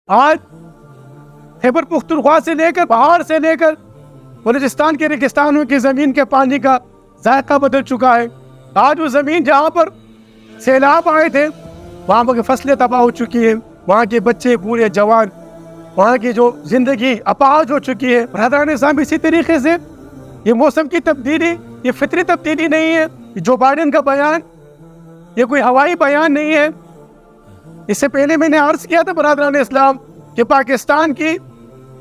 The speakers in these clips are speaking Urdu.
آج خیبر پختونخوا سے لے کر پہاڑ سے لے کر بلوچستان کے ریگستانوں کی زمین کے پانی کا ذائقہ بدل چکا ہے. آج وہ زمین جہاں پر سیلاب آئے تھے وہاں پر فصلیں تباہ ہو چکی ہیں, وہاں کے بچے بوڑھے جوان, وہاں کی جو زندگی اپاہج ہو چکی ہے. برادران اسلام, اسی طریقے سے یہ موسم کی تبدیلی یہ فطری تبدیلی نہیں ہے. جو بائیڈن کا بیان یہ کوئی ہوائی بیان نہیں ہے. اس سے پہلے میں نے عرض کیا تھا برادران اسلام کہ پاکستان کی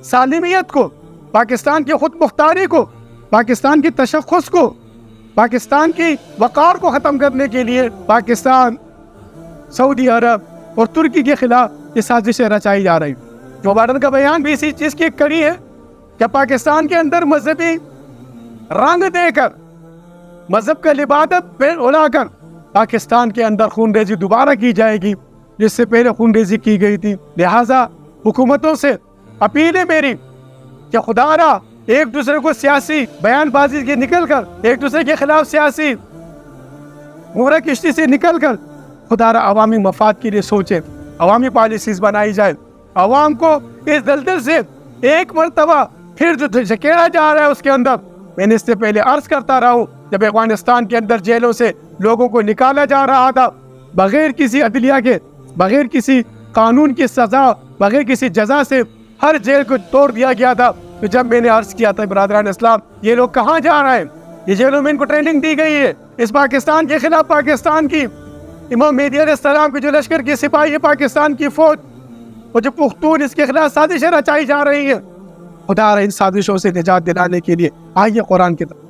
سالمیت کو, پاکستان کی خود مختاری کو, پاکستان کی تشخص کو, پاکستان کی وقار کو ختم کرنے کے لیے پاکستان سعودی عرب اور ترکی کے خلاف یہ سازشیں رچائی جا رہی. جو بائیڈن کا بیان بھی اسی چیز کی ایک کڑی ہے کہ پاکستان کے اندر مذہبی رنگ دے کر, مذہب کا لبادہ اڑا کر پاکستان کے اندر خون ریزی دوبارہ کی جائے گی جس سے پہلے خون ریزی کی گئی تھی. لہٰذا حکومتوں سے اپیل ہے میری کہ خدا را ایک دوسرے کو سیاسی بیان بازی کے نکل کر, ایک دوسرے کے خلاف سیاسی مورا کشتی سے نکل کر خدا را عوامی مفاد کے لیے سوچے, عوامی پالیسیز بنائی جائے, عوام کو اس دلدل سے ایک مرتبہ پھر جو جکیڑا جا رہا ہے اس کے اندر. میں نے اس سے پہلے عرض کرتا رہا ہوں, جب افغانستان کے اندر جیلوں سے لوگوں کو نکالا جا رہا تھا بغیر کسی عدلیہ کے, بغیر کسی قانون کی سزا, بغیر کسی جزا سے ہر جیل کو توڑ دیا گیا تھا. تو جب میں نے عرض کیا تھا برادران اسلام یہ لوگ کہاں جا رہے ہیں, یہ جیلوں میں ان کو ٹریننگ دی گئی ہے اس پاکستان کے خلاف. پاکستان کی امام مہدی علیہ السلام کے جو لشکر کے سپاہی ہے, پاکستان کی فوج اور جو پختون, اس کے خلاف سازشیں رچائی جا رہی ہیں. خدا را ان سازشوں سے نجات دلانے کے لیے آئیے قرآن کی طرف.